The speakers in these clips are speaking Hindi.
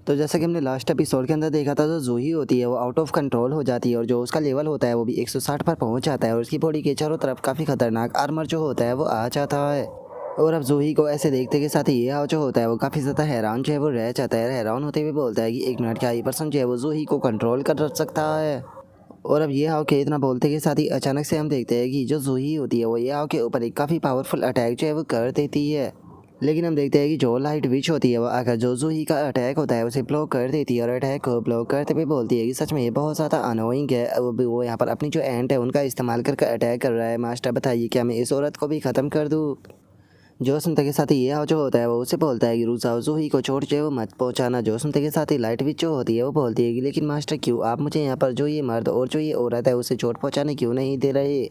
तो जैसा कि हमने लास्ट एपिसोड के अंदर देखा था, तो जूही होती है वो आउट ऑफ कंट्रोल हो जाती है और जो उसका लेवल होता है वो भी 160 पर पहुंच जाता है और उसकी बॉडी के चारों तरफ काफ़ी खतरनाक आर्मर जो होता है वो आ जाता है। और अब जूही को ऐसे देखते के साथ ही ये हाव जो होता है वो काफ़ी ज़्यादा हैरान जो है वो रह जाता है। हैरान होते हुए बोलता है कि 1 मिनट का ही पर्सन जो है वो जूही को कंट्रोल कर सकता है। और अब ये हाव के इतना बोलते के साथ ही अचानक से हम देखते हैं कि जो जूही होती है वो ये हाव के ऊपर एक काफ़ी पावरफुल अटैक जो है वो कर देती है। लेकिन हम देखते हैं कि जो लाइट विच होती है वो आकर जो जूही का अटैक होता है उसे ब्लॉक कर देती है और अटैक को ब्लॉक करते हुए बोलती है कि सच में ये बहुत ज़्यादा अनोइंग है। अब वो यहाँ पर अपनी जो एंट है उनका इस्तेमाल करके अटैक कर रहा है। मास्टर बताइए क्या मैं इस औरत को भी ख़त्म कर दूँ। जो सुनते के साथ ही ये जो होता है वो उसे बोलता है कि रुक जाओ, जूही को चोट जो है वो मत पहुँचाना। जो सुनते के साथ ही लाइट विच जो होती है वो बोलती है कि लेकिन मास्टर क्यों आप मुझे यहाँ पर जो ये मर्द और जो ये औरत है उसे चोट पहुँचाने क्यों नहीं दे रहे।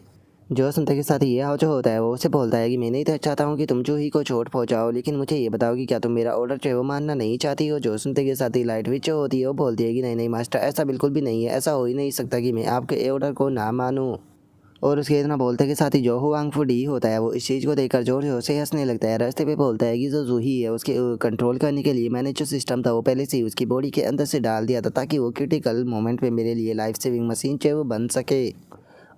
जो सुनते के साथ ही ये जो होता है वो उसे बोलता है कि मैं नहीं तो चाहता हूँ कि तुम जूही को चोट पहुँचाओ, लेकिन मुझे ये बताओ कि क्या तुम मेरा ऑर्डर जो है वो मानना नहीं चाहती हो। जो सुनते के साथ ही लाइट विच जो होती है वो बोलती है कि नहीं नहीं मास्टर, ऐसा बिल्कुल भी नहीं है, ऐसा हो ही नहीं सकता कि मैं आपके ऑर्डर को ना मानूँ। और उसके इतना बोलते के साथ ही जो हुआंग फू डी होता है वो इस चीज़ को देखकर जोर जोर से हंसने लगता है। रास्ते पे बोलता है कि जो जूही है उसके कंट्रोल करने के लिए मैंने जो सिस्टम था वो पहले से ही उसकी बॉडी के अंदर से डाल दिया था ताकि वो क्रिटिकल मोमेंट पे मेरे लिए लाइफ सेविंग मशीन जो है वो बन सके।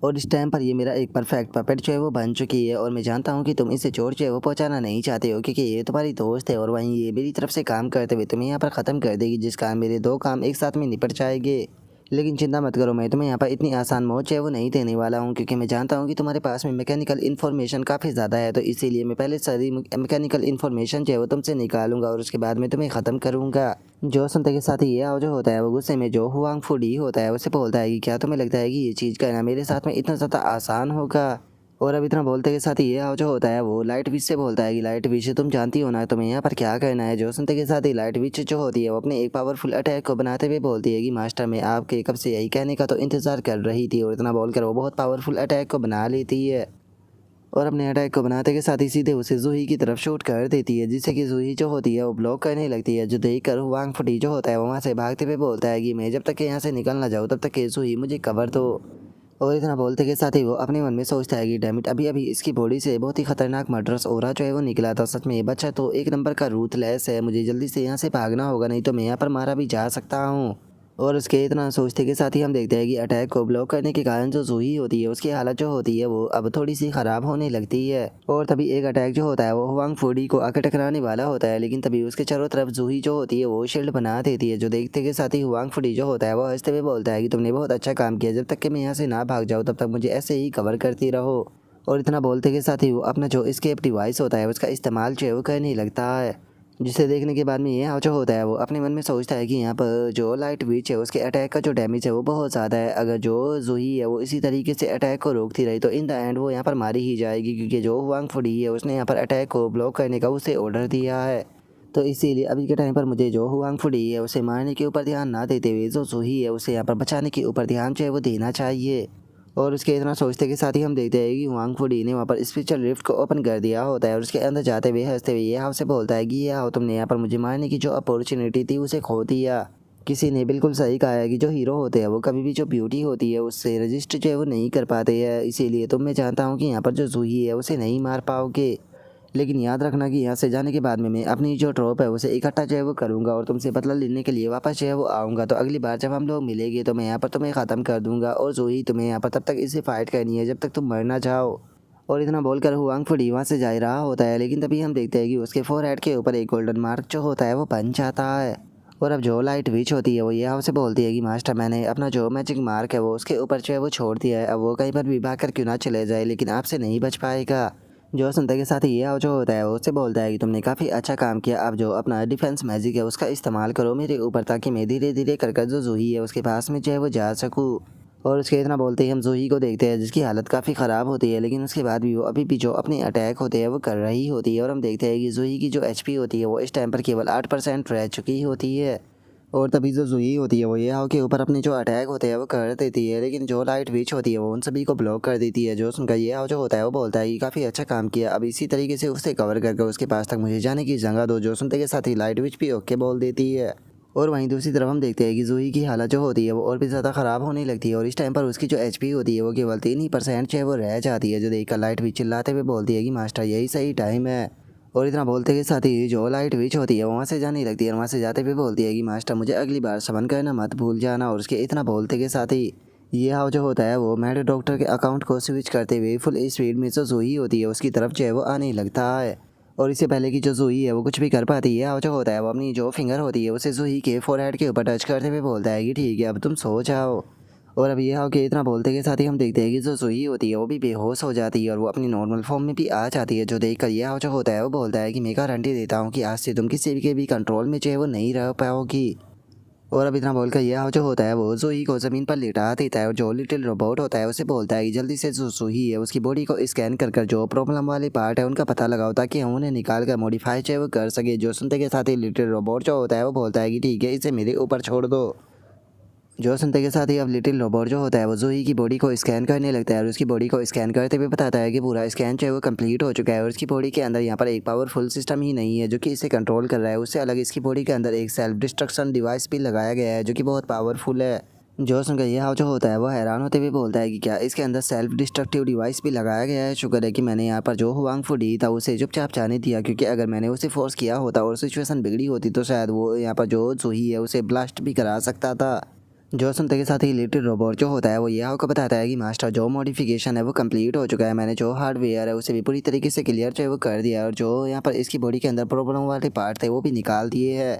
और इस टाइम पर ये मेरा एक परफेक्ट पपेट जो है वो बन चुकी है और मैं जानता हूँ कि तुम इसे चोट जो है वो पहुँचाना नहीं चाहते हो क्योंकि ये तुम्हारी दोस्त है और वहीं ये मेरी तरफ से काम करते हुए तुम्हें यहाँ पर ख़त्म कर देगी, जिस कारण मेरे 2 काम एक साथ में निपट जाएंगे। लेकिन चिंता मत करो, मैं तुम्हें यहाँ पर इतनी आसान मौत जो है वो नहीं देने वाला हूँ क्योंकि मैं जानता हूँ कि तुम्हारे पास में मैकेनिकल इन्फॉर्मेशन काफ़ी ज़्यादा है। तो इसीलिए मैं पहले सारी मैकेनिकल इन्फॉर्मेशन जो है वो तुमसे निकालूंगा और उसके बाद मैं तुम्हें ख़त्म करूँगा। जो सुनते के साथ ही ये जो होता है वो गुस्से में जो हुआंग फू डी होता है उसे बोलता है कि क्या तुम्हें लगता है कि ये चीज़ करना मेरे साथ में इतना ज़्यादा आसान होगा। और अब इतना बोलते के साथ ही ये जो होता है वो लाइट विच से बोलता है कि लाइट विच तुम जानती हो ना तुम्हें यहाँ पर क्या करना है। जो सुनते के साथ ही लाइट विच जो होती है वो अपने एक पावरफुल अटैक को बनाते हुए बोलती है कि मास्टर मैं आपके कब से यही कहने का तो इंतज़ार कर रही थी। और इतना बोलकर वो बहुत पावरफुल अटैक को बना लेती है और अपने अटैक को बनाते के साथ ही सीधे उसे जूही की तरफ शूट कर देती है, जिससे कि जूही जो होती है वो ब्लॉक करने लगती है। जो देखकर हुआंग फटी जो होता है वो वहाँ से भागते हुए बोलता है कि मैं जब तक यहाँ से निकल ना जाऊँ तब तक जूही मुझे कवर दो। और इतना बोलते के साथ ही वो अपने मन में सोचता है कि डैमिट अभी अभी इसकी बॉडी से बहुत ही खतरनाक मर्डरस ऑरा जो है वो निकला था। सच में ये बच्चा तो एक नंबर का रूथलेस है, मुझे जल्दी से यहाँ से भागना होगा नहीं तो मैं यहाँ पर मारा भी जा सकता हूँ। और उसके इतना सोचते के साथ ही हम देखते हैं कि अटैक को ब्लॉक करने के कारण जो जूही होती है उसकी हालत जो होती है वो अब थोड़ी सी ख़राब होने लगती है। और तभी एक अटैक जो होता है वो हुआंग फूडी को आकर टकराने वाला होता है, लेकिन तभी उसके चारों तरफ जूही जो होती है वो शील्ड बना देती है। जो देखते के साथ ही हुआंग फूडी जो होता है वो हंसते हुए बोलता है कि तुमने बहुत अच्छा काम किया, जब तक कि मैं यहाँ से ना भाग जाऊँ तब तक मुझे ऐसे ही कवर करती रहो। और इतना बोलते के साथ ही वो अपना जो एस्केप डिवाइस होता है उसका इस्तेमाल जो है वो करने लगता है, जिसे देखने के बाद में ये जो होता है वो अपने मन में सोचता है कि यहाँ पर जो लाइट विच है उसके अटैक का जो डैमेज है वो बहुत ज़्यादा है। अगर जो जूही है वो इसी तरीके से अटैक को रोकती रही तो इन द एंड वो यहाँ पर मारी ही जाएगी, क्योंकि जो हुआंग फूडी है उसने यहाँ पर अटैक को ब्लॉक करने का उसे ऑर्डर दिया है। तो इसीलिए अभी के टाइम पर मुझे जो हुआंग फूडी है उसे मारने के ऊपर ध्यान ना देते हुए जो जूही है उसे यहाँ पर बचाने के ऊपर ध्यान जो है वो देना चाहिए। और उसके इतना सोचते के साथ ही हम देखते हैं कि हुआंग फूडी ने वहाँ पर स्पिरिचुअल रिफ्ट को ओपन कर दिया होता है और उसके अंदर जाते हुए हंसते हुए ये हाव से बोलता है कि ये हाव तुमने यहाँ पर मुझे मारने की जो अपॉर्चुनिटी थी उसे खो दिया। किसी ने बिल्कुल सही कहा है कि जो हीरो होते हैं वो कभी भी जो ब्यूटी होती है उससे रजिस्टर जो है वो नहीं कर पाते हैं, इसीलिए तो मैं जानता हूँ कि यहाँ पर जो जूही है उसे नहीं मार पाओगे। लेकिन याद रखना कि यहाँ से जाने के बाद में मैं अपनी जो ट्रॉप है उसे इकट्ठा जो है वो करूँगा और तुमसे बदला लेने के लिए वापस जो है वो आऊँगा। तो अगली बार जब हम लोग मिलेंगे तो मैं यहाँ पर तुम्हें ख़त्म कर दूँगा और जूही तुम्हें यहाँ पर तब तक इसे फाइट करनी है जब तक तुम मर ना जाओ। और इतना बोलकर हुआंग फूडी वहाँ से जा रहा होता है, लेकिन तभी हम देखते हैं कि उसके फोरहेड के ऊपर एक गोल्डन मार्क जो होता है वो बन जाता है। और अब जो लाइट विच होती है वो ये से बोलती है कि मास्टर मैंने अपना जो मैजिक मार्क है वो उसके ऊपर जो है वो छोड़ दिया है, अब वो कहीं पर भी भाग कर क्यों ना चले जाए लेकिन आपसे नहीं बच पाएगा। जो सुनते के साथ ये जो होता है वो उससे बोलता है कि तुमने काफ़ी अच्छा काम किया, अब जो अपना डिफेंस मैजिक है उसका इस्तेमाल करो मेरे ऊपर ताकि मैं धीरे धीरे कर जो जूही है उसके पास में जो है वो जा सकूँ। और उसके इतना बोलते ही हम जूही को देखते हैं जिसकी हालत काफ़ी ख़राब होती है, लेकिन उसके बाद भी वो अभी भी जो अपने अटैक होते हैं वो कर रही होती है। और हम देखते हैं कि जूही की जो एचपी होती है वो इस टाइम पर केवल 8% रह चुकी होती है। और तभी जो जूही होती है वो ये हाव के ऊपर अपने जो अटैक होते हैं वो कर देती है, लेकिन जो लाइट विच होती है वो उन सभी को ब्लॉक कर देती है। जो सुनकर ये हाव जो होता है वो बोलता है कि काफ़ी अच्छा काम किया, अब इसी तरीके से उसे कवर करके उसके पास तक मुझे जाने की जगह दो। जो सुनते के साथ ही लाइट विच भी ओके बोल देती है। और वहीं दूसरी तरफ हम देखते हैं कि जूही की हालत जो होती है वो और भी ज़्यादा ख़राब होने लगती है और इस टाइम पर उसकी जो एचपी होती है वो केवल 3% जो है वो रह जाती है। जो देखकर लाइट विच चिल्लाते हुए बोलती है कि मास्टर यही सही टाइम है और इतना बोलते के साथ ही जो लाइट विच होती है वहाँ से जाने लगती है और वहाँ से जाते हुए बोलती है कि मास्टर मुझे अगली बार समन करना मत भूल जाना। और उसके इतना बोलते के साथ ही ये हाव जो होता है वो मैड डॉक्टर के अकाउंट को स्विच करते हुए फुल स्पीड में जो जूही होती है उसकी तरफ जो है वो आने लगता है। और इससे पहले कि जो जूही है वो कुछ भी कर पाती है, हाव जो होता है वो अपनी जो फिंगर होती है उसे जूही के फोरहेड के ऊपर टच करते हुए बोलता है कि ठीक है अब तुम सो जाओ। और अब ये हाव के इतना बोलते के साथ ही हम देखते हैं कि जो जूही होती है वो भी बेहोश हो जाती है और वो अपनी नॉर्मल फॉर्म में भी आ जाती है। जो देखकर ये हाव जो होता है वो बोलता है कि मैं गारंटी देता हूँ कि आज से तुम किसी के भी कंट्रोल में जो है वो नहीं रह पाओगी। और अब इतना बोलकर यह जो होता है वो जूही को ज़मीन पर लिटा देता है और जो लिटिल रोबोट होता है उसे बोलता है कि जल्दी से जो जूही है उसकी बॉडी को स्कैन कर जो प्रॉब्लम वाले पार्ट है उनका पता लगाओ ताकि हम उन्हें निकाल कर मॉडिफाई चाहे वो कर सके। जो सुनते के साथ ही लिटिल रोबोट जो होता है वो बोलता है कि ठीक है इसे मेरे ऊपर छोड़ दो। जो सुनते के साथ ही अब लिटिल रोबोट जो होता है वो जूही की बॉडी को स्कैन करने लगता है और उसकी बॉडी को स्कैन करते हुए बताता है कि पूरा स्कैन जो है वो कंप्लीट हो चुका है और उसकी बॉडी के अंदर यहाँ पर एक पावरफुल सिस्टम ही नहीं है जो कि इसे कंट्रोल कर रहा है। उससे अलग इसकी बॉडी के अंदर एक सेल्फ डिस्ट्रक्शन डिवाइस भी लगाया गया है जो कि बहुत पावरफुल है। जो सुनकर यह जो होता है वो हैरान होते हुए बोलता है कि क्या इसके अंदर सेल्फ डिस्ट्रक्टिव डिवाइस भी लगाया गया है। शुक्र है कि मैंने यहाँ पर जो हुआंग फू डी था उसे चुपचाप जाने दिया, क्योंकि अगर मैंने उसे फोर्स किया होता और सिचुएशन बिगड़ी होती तो शायद वो यहाँ पर जो जूही है उसे ब्लास्ट भी करा सकता था। जो सुनते के साथ ही लिटिल रोबोट जो होता है वो यह को बताता है कि मास्टर जो मॉडिफिकेशन है वो कंप्लीट हो चुका है, मैंने जो हार्डवेयर है उसे भी पूरी तरीके से क्लियर जो है वो कर दिया और जो यहाँ पर इसकी बॉडी के अंदर प्रॉब्लम वाले पार्ट थे वो भी निकाल दिए हैं।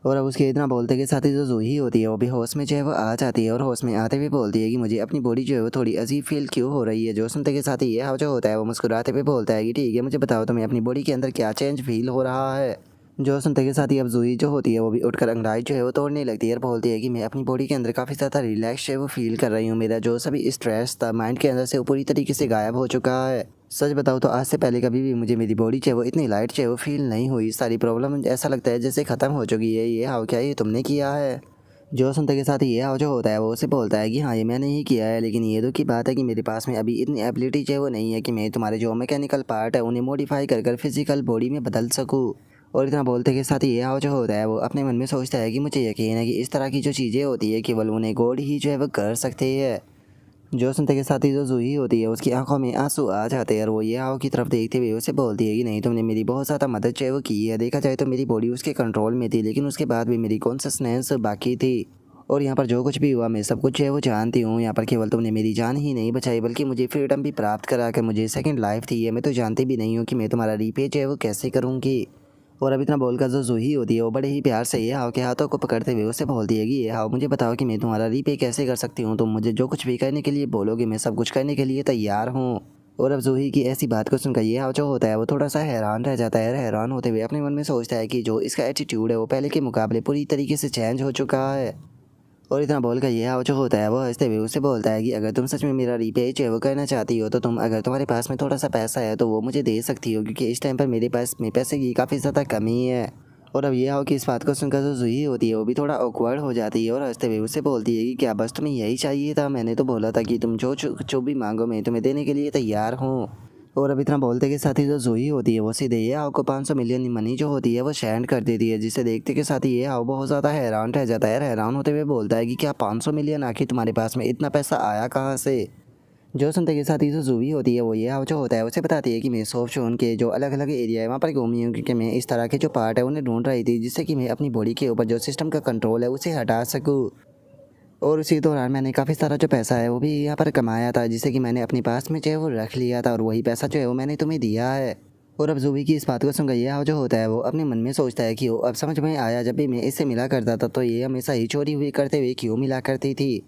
और अब उसके इतना बोलते के साथ ही जो जूही होती है वो भी होश में जो है वो आ जाती है और होश में आते हुए बोलती है कि मुझे अपनी बॉडी जो है वो थोड़ी अजीब फील क्यों हो रही है। जो सुनते के साथ ही ये जो होता है वो मुस्कुराते हुए बोलता है कि ठीक है मुझे बताओ तुम्हें अपनी बॉडी के अंदर क्या चेंज फील हो रहा है। जो सुनते के साथ ही अब जूही जो होती है वो भी उठकर अंगड़ाई जो है वो तोड़ने लगती है और बोलती है कि मैं अपनी बॉडी के अंदर काफ़ी ज़्यादा रिलैक्स है वो फील कर रही हूँ। मेरा जो सभी स्ट्रेस था माइंड के अंदर से वो पूरी तरीके से गायब हो चुका है। सच बताओ तो आज से पहले कभी भी मुझे मेरी बॉडी जो है वो इतनी लाइट जो है वो फील नहीं हुई। सारी प्रॉब्लम ऐसा लगता है जैसे ख़त्म हो चुकी है। ये हाउ क्या ये तुमने किया है। जो सुनते के साथ ये हाउ जो होता है वो उसे बोलता है कि हाँ ये मैंने ही किया है, लेकिन ये तो की बात है कि मेरे पास में अभी इतनी एबिलिटी जो है वो नहीं है कि मैं तुम्हारे जो मैकेनिकल पार्ट है उन्हें मॉडिफाई कर फिजिकल बॉडी में बदल सकूँ। और इतना बोलते के साथ ये हाव जो होता है वो अपने मन में सोचता है कि मुझे यकीन है कि इस तरह की जो चीज़ें होती है केवल उन्हें गॉड ही जो है वो कर सकते हैं। जो सुनते के साथ ही जो जूही होती है उसकी आंखों में आंसू आ जाते हैं और वो ये हाव की तरफ देखते हुए उसे बोलती है कि नहीं तुमने मेरी बहुत ज़्यादा मदद जो है वो की है। देखा जाए तो मेरी बॉडी उसके कंट्रोल में थी लेकिन उसके बाद भी मेरी कॉन्शसनेस बाकी थी और यहाँ पर जो कुछ भी हुआ मैं सब कुछ जो है वो जानती हूँ। यहाँ पर केवल तुमने मेरी जान ही नहीं बचाई बल्कि मुझे फ्रीडम भी प्राप्त करा कर मुझे सेकंड लाइफ दी है। मैं तो जानती भी नहीं हूँ कि मैं तुम्हारा रीपे जो है वो कैसे करूँगी। और अब इतना बोलकर जो जूही होती है वो बड़े ही प्यार से ये हाव के हाथों को पकड़ते हुए उससे बोलती है कि ये हाव मुझे बताओ कि मैं तुम्हारा रीपे कैसे कर सकती हूँ। तुम मुझे जो कुछ भी करने के लिए बोलोगे मैं सब कुछ करने के लिए तैयार हूँ। और अब जूही की ऐसी बात को सुनकर ये हाव जो होता है वो थोड़ा सा हैरान रह जाता है। हैरान होते हुए अपने मन में सोचता है कि जो इसका एटीट्यूड है वो पहले के मुकाबले पूरी तरीके से चेंज हो चुका है। और इतना बोलकर ये हाव जो होता है वो हंसते हुए उससे बोलता है कि अगर तुम सच में मेरा रीपे जो है वो करना चाहती हो तो तुम अगर तुम्हारे पास में थोड़ा सा पैसा है तो वो मुझे दे सकती हो, क्योंकि इस टाइम पर मेरे पास में पैसे की काफ़ी ज़्यादा कमी है। और अब ये हाव कि इस बात को सुनकर जो जूही होती है वो भी थोड़ा ऑकवर्ड हो जाती है और हंसते हुए उससे बोलती है कि क्या बस तुम्हें यही चाहिए था, मैंने तो बोला था कि तुम जो भी मांगो मैं तुम्हें देने के लिए तैयार हूँ। और अब इतना बोलते के साथ ही जो जूही होती है वो सीधे ये हाव को 500 मिलियन मनी जो होती है वो सेंड कर देती है, जिसे देखते के साथ ही ये हाव बहुत ज़्यादा हैरान रह जाता है। हैरान होते हुए बोलता है कि क्या 500 मिलियन आखिर तुम्हारे पास में इतना पैसा आया कहाँ से। जो सुनते के साथ ही जो जूही होती है वो ये हाव जो होता है उसे बताती है कि मैं सॉफ्ट जोन के जो अलग अलग एरिया है वहाँ पर घूमी हूँ, क्योंकि मैं इस तरह के जो पार्ट है उन्हें ढूंढ रही थी जिससे कि मैं अपनी बॉडी के ऊपर जो सिस्टम का कंट्रोल है उसे हटा सकूँ। और उसी दौरान मैंने काफ़ी सारा जो पैसा है वो भी यहाँ पर कमाया था, जिसे कि मैंने अपने पास में जो है वो रख लिया था और वही पैसा जो है वो मैंने तुम्हें दिया है। और अब जूही की इस बात को सुनकर यह जो होता है वो अपने मन में सोचता है कि वो अब समझ में आया, जब भी मैं इससे मिला करता था तो ये हमेशा ही चोरी हुई करते हुए क्यों मिला करती थी।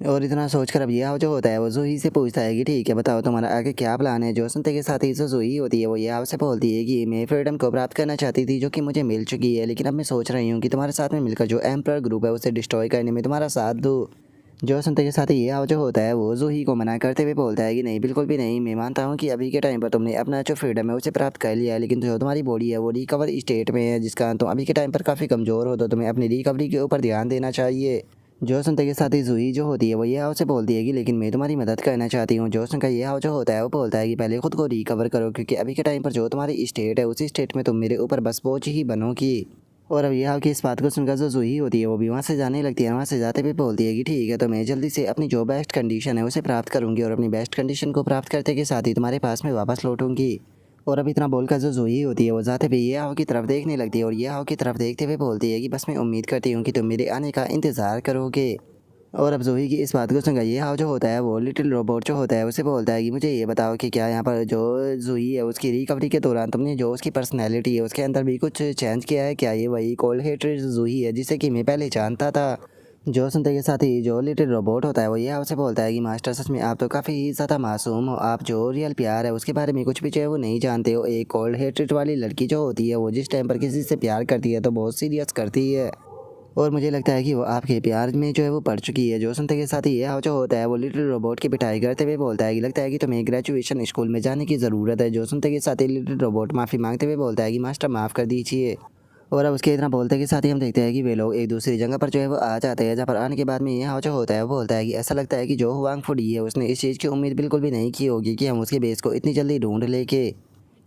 और इतना सोचकर अब यह जो होता है वो जूही से पूछता है कि ठीक है बताओ तुम्हारा आगे क्या प्लान है। जो सुनते के साथ ही जो जूही होती है वो यह से बोलती है कि मैं फ्रीडम को प्राप्त करना चाहती थी जो कि मुझे मिल चुकी है, लेकिन अब मैं सोच रही हूँ कि तुम्हारे साथ में मिलकर जो एम्पर ग्रुप है उसे डिस्ट्रॉय करने में तुम्हारा साथ दूँ। जो सुनते के साथ ही ये जो होता है वो जूही को मना करते हुए बोलता है कि नहीं बिल्कुल भी नहीं, मैं मानता हूँ कि अभी के टाइम पर तुमने अपना जो फ्रीडम है उसे प्राप्त कर लिया है, लेकिन जो तुम्हारी बॉडी है वो रिकवर स्टेट में है, जिसका तुम अभी के टाइम पर काफ़ी कमज़ोर हो तो तुम्हें अपनी रिकवरी के ऊपर ध्यान देना चाहिए। जो सुनते के साथ ही जूही जो होती है वो ये से बोलती है कि लेकिन मैं तुम्हारी मदद करना चाहती हूँ। जो सुनकर ये जो होता है वो बोलता है कि पहले खुद को रिकवर करो, क्योंकि अभी के टाइम पर जो तुम्हारी स्टेट है उसी स्टेट में तुम मेरे ऊपर बस बोझ ही बनोगी। और अब यह कि इस बात को सुनकर जो जूही होती है वो भी वहाँ से जाने लगती है। वहाँ से जाते हुए बोलती है कि ठीक है तो मैं जल्दी से अपनी जो बेस्ट कंडीशन है उसे प्राप्त करूँगी और अपनी बेस्ट कंडीशन को प्राप्त करते के साथ ही तुम्हारे पास में वापस लौटूंगी। और अब इतना बोलकर जो जूही होती है वो जाते हुए ये हाओ की तरफ देखने लगती है और ये हाओ की तरफ देखते हुए बोलती है कि बस मैं उम्मीद करती हूँ कि तुम मेरे आने का इंतज़ार करोगे। और अब जूही की इस बात को सुनकर ये हाओ जो होता है वो लिटिल रोबोट जो होता है उसे बोलता है कि मुझे ये बताओ कि क्या यहाँ पर जो जूही है उसकी रिकवरी के दौरान तुमने जो उसकी पर्सनैलिटी है उसके अंदर भी कुछ चेंज किया है क्या? ये वही कोल्ड हेटेड जूही है जिसे कि मैं पहले जानता था। जो सुनते के साथ ही जो लिटिल रोबोट होता है वो ये आपसे बोलता है कि मास्टर सच में आप तो काफ़ी ज़्यादा मासूम हो, आप जो रियल प्यार है उसके बारे में कुछ भी जो है वो नहीं जानते हो। एक कोल्ड हेटेड वाली लड़की जो होती है वो जिस टाइम पर किसी से प्यार करती है तो बहुत सीरियस करती है और मुझे लगता है कि वो आपके प्यार में जो है वो पड़ चुकी है। जो सुनते के साथ ही ये जो होता है वो लिटिल रोबोट की पिटाई करते हुए बोलता है कि लगता है कि तुम्हें ग्रेजुएशन स्कूल में जाने की ज़रूरत है। जो सुनते के साथ ही लिटिल रोबोट माफ़ी मांगते हुए बोलता है कि मास्टर माफ़ कर दीजिए। और अब उसके इतना बोलते के साथ ही हम देखते हैं कि वे लोग एक दूसरी जगह पर जो है वो आ जाते हैं, जहाँ पर आने के बाद में ये जो होता है वो बोलता है कि ऐसा लगता है कि जो हुआंग फूडी है उसने इस चीज़ की उम्मीद बिल्कुल भी नहीं की होगी कि हम उसके बेस को इतनी जल्दी ढूंढ लेके,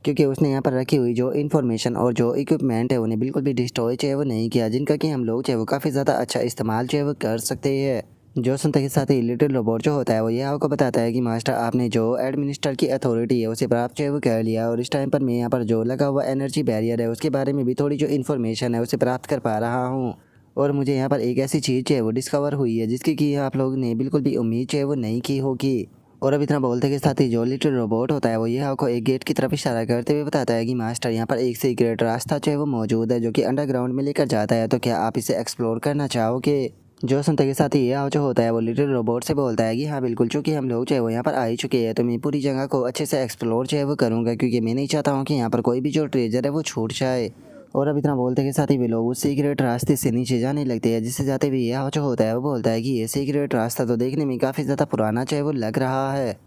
क्योंकि उसने यहाँ पर रखी हुई जो इन्फॉर्मेशन और जो इक्विपमेंट है उन्हें बिल्कुल भी डिस्ट्रॉय जो है वो नहीं किया, जिनका कि हम लोग जो है वो काफ़ी ज़्यादा अच्छा इस्तेमाल जो है वो कर सकते हैं। जो सुनते के साथ ही लिटिल रोबोट जो होता है वो ये आपको बताता है कि मास्टर आपने जो एडमिनिस्टर की अथॉरिटी है उसे प्राप्त जो है वो कर लिया और इस टाइम पर मैं यहाँ पर जो लगा हुआ एनर्जी बैरियर है उसके बारे में भी थोड़ी जो इन्फॉर्मेशन है उसे प्राप्त कर पा रहा हूँ। और मुझे यहाँ पर एक ऐसी चीज़ जो है वो डिस्कवर हुई है जिसकी कि आप लोग ने बिल्कुल भी उम्मीद जो है वो नहीं की होगी। और अब इतना बोलते के साथ ही जो लिटिल रोबोट होता है वो ये आपको एक गेट की तरफ इशारा करते हुए बताता है कि मास्टर यहाँ पर एक सीक्रेट रास्ता जो है वो मौजूद है जो कि अंडरग्राउंड में लेकर जाता है, तो क्या आप इसे एक्सप्लोर करना चाहोगे? जो सुनते के साथ ही ये जो होता है वो लिटिल रोबोट से बोलता है कि हाँ बिल्कुल, चूँकि हम लोग जो है वो यहाँ पर आ ही चुके हैं तो मैं पूरी जगह को अच्छे से एक्सप्लोर जो है वो करूँगा, क्योंकि मैं नहीं चाहता हूँ कि यहाँ पर कोई भी जो ट्रेजर है वो छूट जाए। और अब इतना बोलते के साथ ही वे लोग उस सीक्रेट रास्ते से नीचे जाने लगते हैं, जिससे जाते हुए ये जो होता है वो बोलता है कि ये सीक्रेट रास्ता तो देखने में काफ़ी ज़्यादा पुराना जो है वो लग रहा है।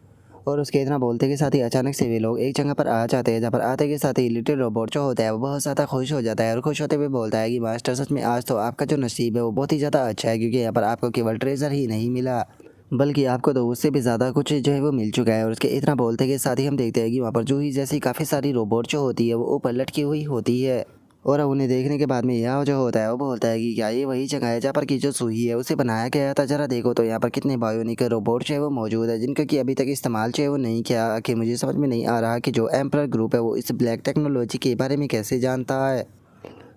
और उसके इतना बोलते के साथ ही अचानक से वे लोग एक जगह पर आ जाते हैं, जहाँ पर आते के साथ ही लिटिल रोबोट जो होता है वो बहुत ज़्यादा खुश हो जाता है और खुश होते हुए बोलता है कि मास्टर सच में आज तो आपका जो नसीब है वो बहुत ही ज़्यादा अच्छा है, क्योंकि यहाँ पर आपको केवल ट्रेजर ही नहीं मिला बल्कि आपको तो उससे भी ज़्यादा कुछ जो है वो मिल चुका है। और उसके इतना बोलते के साथ ही हम देखते हैं कि वहाँ पर जूही जैसी काफ़ी सारी रोबोट जो होती है वो ऊपर लटकी हुई होती है। और अब उन्हें देखने के बाद में यह जो होता है वो बोलता है कि क्या ये वही जगह है जहाँ पर की जो सुई है उसे बनाया गया था? जरा देखो तो यहाँ पर कितने बायोनिक रोबोट जो है वो मौजूद है जिनका कि अभी तक इस्तेमाल जो है वो नहीं किया, कि मुझे समझ में नहीं आ रहा कि जो एम्परर ग्रुप है वो इस ब्लैक टेक्नोलॉजी के बारे में कैसे जानता है।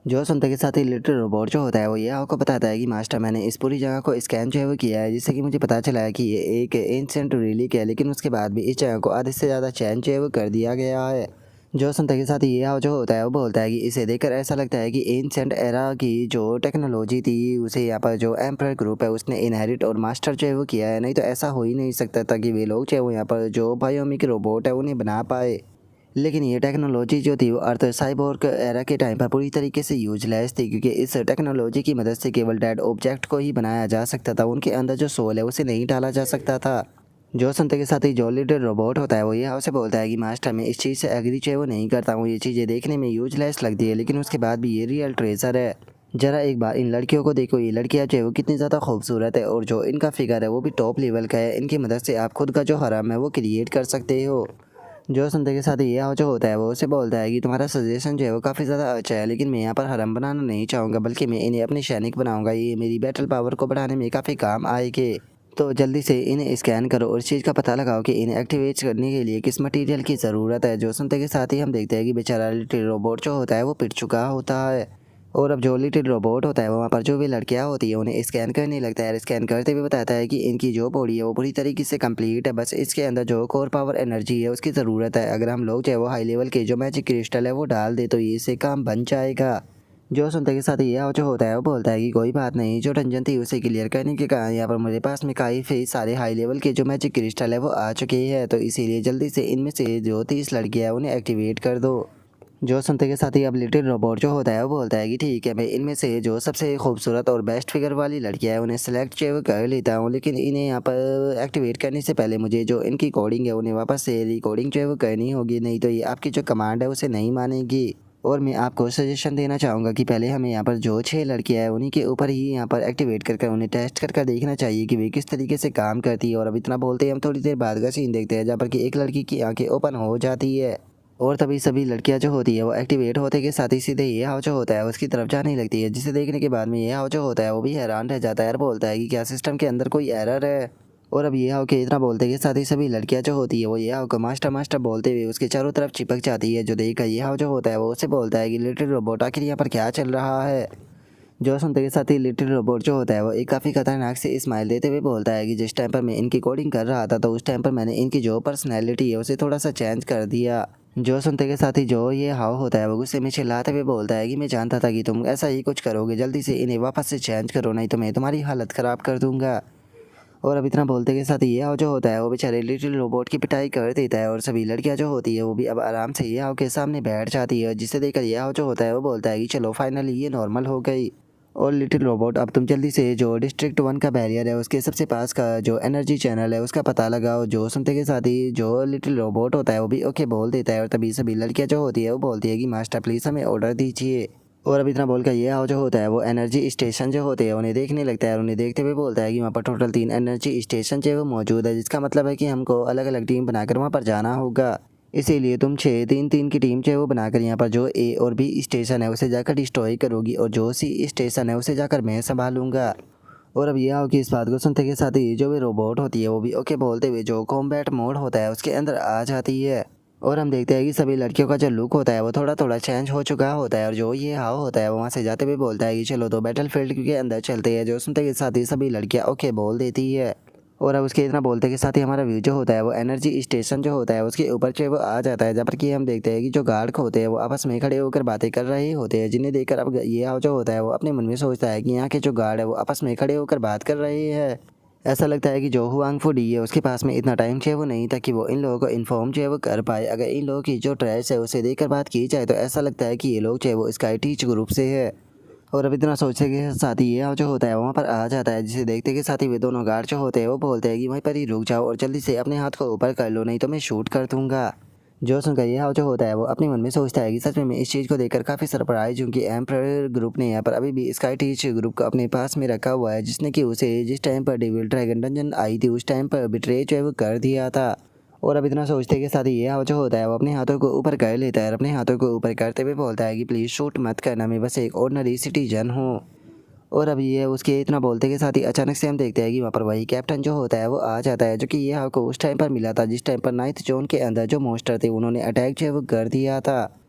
जो सुनते के साथ ही लिटिल रोबोट जो होता है वो ये आपको बताता है कि मास्टर मैंने इस पूरी जगह को स्कैन जो है वो किया है, जिससे कि मुझे पता चला है कि ये एक एंशिएंट रिलीक है, लेकिन उसके बाद भी इस जगह को आधे से ज़्यादा चेंज जो है वो कर दिया गया है। जो सुनते के साथ ये जो होता है वो बोलता है कि इसे देखकर ऐसा लगता है कि एंशिएंट एरा की जो टेक्नोलॉजी थी उसे यहाँ पर जो एम्परर ग्रुप है उसने इनहेरिट और मास्टर जो है वो किया है, नहीं तो ऐसा हो ही नहीं सकता था कि वे लोग जो है वो यहाँ पर जो बायोमिक रोबोट है उन्हें बना पाए। लेकिन ये टेक्नोलॉजी जो थी वो अर्थ साइबोर्ग एरा के टाइम पर पूरी तरीके से यूजलेस थी, क्योंकि इस टेक्नोलॉजी की मदद से केवल डेड ऑब्जेक्ट को ही बनाया जा सकता था, उनके अंदर जो सोल है उसे नहीं डाला जा सकता था। जो सुनते के साथ ही जो लिटिल रोबोट होता है वो ये उसे बोलता है कि मास्टर मैं इस चीज़ से एग्री जो है वो नहीं करता हूँ, ये चीज़ें देखने में यूजलेस लगती है लेकिन उसके बाद भी ये रियल ट्रेजर है। जरा एक बार इन लड़कियों को देखो, ये लड़कियाँ जो है वो कितनी ज़्यादा खूबसूरत है और जो इनका फिगर है वो भी टॉप लेवल का है, इनकी मदद से आप खुद का जो हरम है वो क्रिएट कर सकते हो। जो सुनते के साथ ये जो होता है वो उसे बोलता है कि तुम्हारा सजेशन जो है वो काफ़ी ज़्यादा अच्छा है, लेकिन मैं यहाँ पर हरम बनाना नहीं चाहूँगा, बल्कि मैं इन्हें अपने सैनिक बनाऊँगा, ये मेरी बैटल पावर को बढ़ाने में काफ़ी काम आएंगे। तो जल्दी से इन्हें स्कैन करो और इस चीज़ का पता लगाओ कि इन्हें एक्टिवेट करने के लिए किस मटेरियल की ज़रूरत है। जो सुनते के साथ ही हम देखते हैं कि बेचारा लिटिल रोबोट जो होता है वो पिट चुका होता है और अब जो लिटिल रोबोट होता है वहाँ पर जो भी लड़कियाँ होती है उन्हें स्कैन करने लगता है। स्कैन करते हुए बताता है कि इनकी जो बॉडी है वो पूरी तरीके से कंप्लीट है, बस इसके अंदर जो कोर पावर एनर्जी है उसकी ज़रूरत है। अगर हम लोग जो है वो हाई लेवल के जो मैजिक क्रिस्टल है वो डाल दे तो ये इससे काम बन जाएगा। जो सुनते के साथ ये जो होता है वो बोलता है कि कोई बात नहीं, जो डंजन थी उसे क्लियर करने के कारण यहाँ पर मेरे पास में काफ़ी सारे हाई लेवल के जो मैजिक क्रिस्टल है वो आ चुके हैं, तो इसीलिए जल्दी से इनमें से जो 30 लड़कियाँ हैं उन्हें एक्टिवेट कर दो। जो सुनते के साथ ही अब लिटिल रोबोट जो होता है वो बोलता है कि ठीक है, मैं इनमें से जो सबसे खूबसूरत और बेस्ट फिगर वाली लड़कियाँ हैं उन्हें सेलेक्ट जो है वो कर लेता हूँ, लेकिन इन्हें यहाँ पर एक्टिवेट करने से पहले मुझे जो इनकी कोडिंग है उन्हें वापस से रिकोडिंग जो है वो करनी होगी, नहीं तो ये आपकी जो कमांड है उसे नहीं मानेगी। और मैं आपको सजेशन देना चाहूँगा कि पहले हमें यहाँ पर जो 6 लड़कियाँ हैं उन्हीं के ऊपर ही यहाँ पर एक्टिवेट कर उन्हें टेस्ट कर देखना चाहिए कि वे किस तरीके से काम करती है। और अब इतना बोलते हैं हम थोड़ी देर बाद का सीन देखते हैं, जहाँ पर कि एक लड़की की आंखें ओपन हो जाती है और तभी सभी लड़कियां जो होती है वो एक्टिवेट होते के साथ ही सीधे ये हाव जो होता है उसकी तरफ जाने लगती है, जिसे देखने के बाद में ये हाव जो होता है वो भी हैरान रह जाता है और बोलता है कि क्या सिस्टम के अंदर कोई एरर है। और अब ये हाउ के इतना बोलते के साथ ही सभी लड़कियां जो होती है वो ये हाउ को मास्टर मास्टर बोलते हुए उसके चारों तरफ चिपक जाती है। जो देखकर ये हाउ जो होता है वो उसे बोलता है कि लिटिल रोबोट आखिर यहाँ पर क्या चल रहा है। जो सुनते के साथ ही लिटिल रोबोट जो होता है वो एक काफ़ी खतरनाक से स्माइल देते हुए बोलता है कि जिस टाइम पर मैं इनकी कोडिंग कर रहा था तो उस टाइम पर मैंने इनकी जो पर्सनैलिटी है उसे थोड़ा सा चेंज कर दिया। जो सुनते के साथ ही जो ये हाव होता है वो गुस्से में चिल्लाते हुए बोलता है कि मैं जानता था कि तुम ऐसा ही कुछ करोगे, जल्दी से इन्हें वापस से चेंज करो नहीं तो मैं तुम्हारी हालत ख़राब कर दूंगा। और अब इतना बोलते के साथ ये हाव जो होता है वो बेचारे लिटिल रोबोट की पिटाई कर देता है और सभी लड़कियां जो होती है वो भी अब आराम से ये हाव के सामने बैठ जाती है, जिसे देखकर ये हाव जो होता है वो बोलता है कि चलो फाइनली ये नॉर्मल हो गई। और लिटिल रोबोट अब तुम जल्दी से जो डिस्ट्रिक्ट 1 का बैरियर है उसके सबसे पास का जो एनर्जी चैनल है उसका पता लगाओ। जो सुनते के साथ ही जो लिटिल रोबोट होता है वो भी ओके बोल देता है और तभी सभी लड़कियां जो होती है वो बोलती है कि मास्टर प्लीज़ हमें ऑर्डर दीजिए। और अब इतना बोलकर ये हाव जो होता है वो एनर्जी स्टेशन जो होते हैं उन्हें देखने लगता है और उन्हें देखते हुए बोलता है कि वहाँ पर टोटल 3 एनर्जी स्टेशन जो है वो मौजूद है, जिसका मतलब है कि हमको अलग अलग टीम बनाकर वहाँ पर जाना होगा। इसीलिए तुम 6-3-3 की टीम जो है वो बनाकर यहाँ पर जो ए और बी स्टेशन है उसे जाकर डिस्ट्रॉय करोगी और जो सी स्टेशन है उसे जाकर मैं संभालूंगा। और अब यह हो कि इस बात को सुनते के साथ ही जो भी रोबोट होती है वो भी ओके बोलते हुए जो कॉम्बैट मोड होता है उसके अंदर आ जाती है। और हम देखते हैं कि सभी लड़कियों का जो लुक होता है वो थोड़ा थोड़ा चेंज हो चुका होता है और जो ये हाव होता है वो वहाँ से जाते हुए बोलता है कि चलो तो बैटल फील्ड के अंदर चलते हैं। जो सुनते के साथ ही सभी लड़कियाँ ओके बोल देती है। और अब उसके इतना बोलते के साथ ही हमारा व्यू जो होता है वो एनर्जी स्टेशन जो होता है उसके ऊपर जो है वो आ जाता है, जहाँ पर कि हम देखते हैं कि जो गार्ड होते हैं वो आपस में खड़े होकर बातें कर रहे होते हैं, जिन्हें देखकर अब ये हाव जो होता है वो अपने मन में सोचता है कि यहाँ के जो गार्ड है वो आपस में खड़े होकर बात कर रहे हैं। ऐसा लगता है कि जो हुआंग फू डी है उसके पास में इतना टाइम जो है वो नहीं था कि वो इन लोगों को इन्फॉर्म जो है वो कर पाए। अगर इन लोगों की जो ट्रेस है उसे देखकर बात की जाए तो ऐसा लगता है कि ये लोग जो है वो स्काई टीच ग्रुप से है। और अब इतना सोचने के साथ ही ये जो होता है वहाँ पर आ जाता है, जिसे देखते के साथ ही वे दोनों गार्ड जो होते हैं वो बोलते हैं कि वहीं पर ही रुक जाओ और जल्दी से अपने हाथ को ऊपर कर लो नहीं तो मैं शूट कर दूंगा। जो सुनकर ये हाव जो होता है वो अपने मन में सोचता है कि सच में मैं इस चीज़ को देखकर काफ़ी सरप्राइज हूँ कि एम्प्रर ग्रुप ने यहाँ पर अभी भी स्काई टीच ग्रुप को अपने पास में रखा हुआ है, जिसने कि उसे जिस टाइम पर डेविल ड्रैगन डंजन आई थी उस टाइम पर बिट्रे जो है वो कर दिया था। और अब इतना सोचते के साथ ही ये हाव जो होता है वो अपने हाथों को ऊपर कर लेता है और अपने हाथों को ऊपर करते हुए बोलता है कि प्लीज़ शूट मत करना, मैं बस एक ऑर्डिनरी सिटीजन हूँ। और अब ये उसके इतना बोलते के साथ ही अचानक से हम देखते हैं कि वहाँ पर वही कैप्टन जो होता है वो आ जाता है, जो कि ये आपको उस टाइम पर मिला था जिस टाइम पर 9th जोन के अंदर जो मॉन्स्टर थे उन्होंने अटैक जो है वो कर दिया था।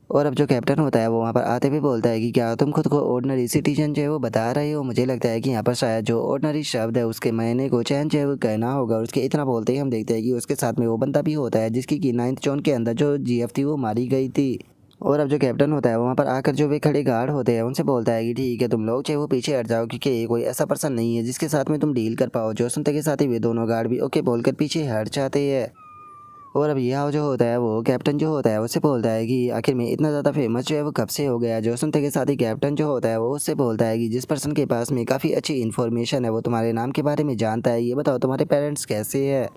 और अब जो कैप्टन होता है वो वहाँ पर आते हुए बोलता है कि क्या तुम खुद को ऑर्डिनरी सिटीजन जो है वो बता रहे हो? मुझे लगता है कि यहाँ पर शायद जो ऑर्डिनरी शब्द है उसके मायने को चेंज जो है वो कहना होगा। और उसके इतना बोलते ही हम देखते हैं कि उसके साथ में वो बंदा भी होता है जिसकी कि 9th जोन के अंदर जो जीएफ थी वो मारी गई थी। और अब जो कैप्टन होता है वहाँ पर आकर जो वे खड़े गार्ड होते हैं उनसे बोलता है कि ठीक है तुम लोग चाहे वो पीछे हट जाओ, क्योंकि ये कोई ऐसा पर्सन नहीं है जिसके साथ में तुम डील कर पाओ। जो सुनते के साथ ही वे दोनों गार्ड भी ओके बोलकर पीछे हट जाते हैं। और अब यह जो होता है वो कैप्टन जो होता है उससे बोलता है कि आखिर में इतना ज़्यादा फेमस जो है वो कब से हो गया। जो सुनते के साथ ही कैप्टन जो होता है वो उससे बोलता है कि जिस पर्सन के पास में काफ़ी अच्छी इन्फॉर्मेशन है वो तुम्हारे नाम के बारे में जानता है, ये बताओ तुम्हारे पेरेंट्स कैसे है।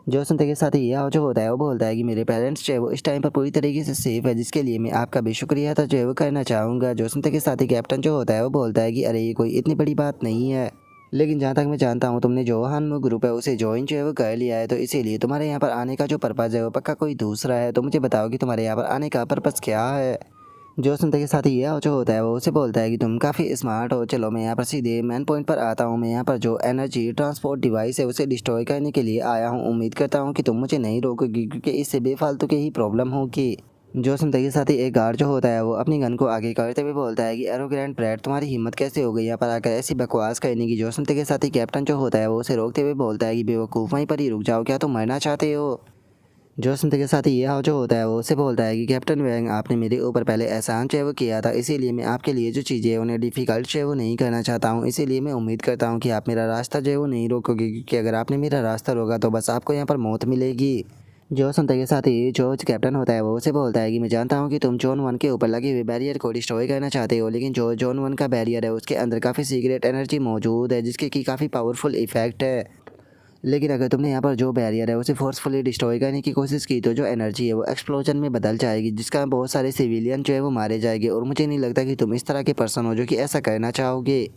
जो सुनते के साथ ही यह जो होता है वो बोलता है कि मेरे पेरेंट्स जो है वो इस टाइम पर पूरी तरीके से सेफ है, जिसके लिए मैं आपका भी शुक्रिया था जो है वो करना चाहूँगा। जो सुनते के साथ ही कैप्टन जो होता है वो बोलता है कि अरे ये कोई इतनी बड़ी बात नहीं है, लेकिन जहाँ तक मैं जानता हूँ तुमने जो हानमो ग्रुप है उसे ज्वाइन जो है वो कर लिया है, तो इसीलिए तुम्हारे यहाँ पर आने का जो पर्पज़ है वो पक्का कोई दूसरा है। तो मुझे बताओ कि तुम्हारे यहाँ पर आने का पर्पज़ क्या है। जो सुनते के साथ ही यह जो होता है वो उसे बोलता है कि तुम काफ़ी स्मार्ट हो, चलो मैं यहाँ पर सीधे मेन पॉइंट पर आता हूँ। मैं यहाँ पर जो एनर्जी ट्रांसपोर्ट डिवाइस है उसे डिस्ट्रॉय करने के लिए आया हूँ। उम्मीद करता हूँ कि तुम मुझे नहीं रोकोगी, क्योंकि इससे बेफालतू की ही प्रॉब्लम होगी। जो सुनते के साथ ही एक गार्ड जो होता है वो अपनी गन को आगे करते हुए बोलता है कि एरोग्रैंड ब्रैड तुम्हारी हिम्मत कैसे हो गई यहाँ पर आकर ऐसी बकवास करने की। जो सुनते के साथ ही कैप्टन जो होता है वो उसे रोकते हुए बोलता है कि बेवकूफ़ वहीं पर ही रुक जाओ, क्या तुम मरना चाहते हो। जो सुनते के साथ ही ये हाव जो होता है वो उससे बोलता है कि कैप्टन वैंग आपने मेरे ऊपर पहले एहसान जो है वो किया था, इसीलिए मैं आपके लिए जो चीज़ें हैं उन्हें डिफ़िकल्ट जो है वो नहीं करना चाहता हूँ। इसीलिए मैं उम्मीद करता हूँ कि आप मेरा रास्ता जो है वो नहीं रोकोगे, क्योंकि अगर आपने मेरा रास्ता रोका तो बस आपको यहाँ पर मौत मिलेगी। जो सुनते के साथ ही जो कैप्टन होता है वो उसे बोलता है कि मैं जानता हूँ कि तुम जोन 1 के ऊपर लगे हुए बैरियर को डिस्ट्रॉय करना चाहते हो, लेकिन जो जोन 1 का बैरियर है उसके अंदर काफ़ी सीक्रेट एनर्जी मौजूद है जिसके की काफ़ी पावरफुल इफेक्ट है। लेकिन अगर तुमने यहाँ पर जो बैरियर है उसे फोर्सफुली डिस्ट्रॉय करने की कोशिश की तो जो एनर्जी है वो एक्सप्लोजन में बदल जाएगी, जिसका बहुत सारे सिविलियन जो है वो मारे जाएंगे। और मुझे नहीं लगता कि तुम इस तरह के पर्सन हो जो कि ऐसा करना चाहोगे।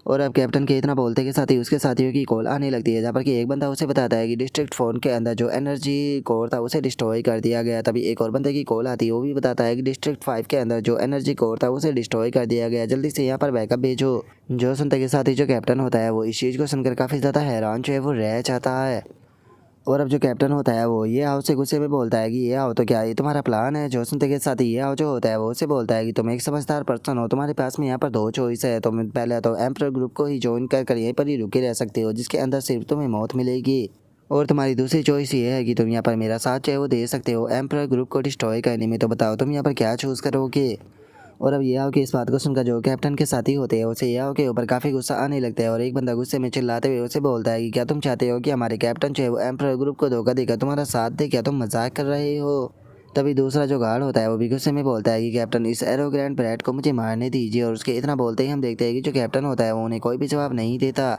और अब कैप्टन के इतना बोलते के साथ ही उसके साथियों की कॉल आने लगती है, जहाँ पर कि एक बंदा उसे बताता है कि डिस्ट्रिक्ट फोन के अंदर जो एनर्जी कोर था उसे डिस्ट्रॉय कर दिया गया। तभी एक और बंदे की कॉल आती है, वो भी बताता है कि डिस्ट्रिक्ट 5 के अंदर जो एनर्जी कोर था उसे डिस्ट्रॉय कर दिया गया, जल्दी से यहाँ पर बैकअप भेजो। जो सुनते के साथ ही जो कैप्टन होता है वो इस चीज़ को सुनकर काफ़ी ज़्यादा हैरान जो है वो रह जाता है। और अब जो कैप्टन होता है वो ये आओ से गुस्से में बोलता है कि ये आओ तो क्या ये तुम्हारा प्लान है। जो सुनते के साथ ही ये आओ जो होता है वो उसे बोलता है कि तुम एक समझदार पर्सन हो, तुम्हारे पास में यहाँ पर दो चॉइस है, तुम पहले तो एम्प्रर ग्रुप को ही ज्वाइन कर यहीं पर ही रुके रह सकते हो, जिसके अंदर सिर्फ तुम्हें मौत मिलेगी। और तुम्हारी दूसरी चॉइस ये है कि तुम यहाँ पर मेरा साथ चाहे वो दे सकते हो एम्प्रर ग्रुप को डिस्ट्रॉय करने में। तो बताओ तुम यहाँ पर क्या चूज़ करोगे। और अब ये आओ कि इस बात को सुनकर जो कैप्टन के साथी होते हैं उसे ये आओ के ऊपर काफ़ी गुस्सा आने लगता है, और एक बंदा गुस्से में चिल्लाते हुए उसे बोलता है कि क्या तुम चाहते हो कि हमारे कैप्टन जो है वो एम्प्रर ग्रुप को धोखा देकर तुम्हारा साथ दे, क्या तुम मजाक कर रहे हो। तभी दूसरा जो गार्ड होता है वो भी गुस्से में बोलता है कि कैप्टन इस एरोग्रेंट ब्रैट को मुझे मारने दीजिए। और उसके इतना बोलते ही हम देखते हैं कि जो कैप्टन होता है वो उन्हें कोई भी जवाब नहीं देता,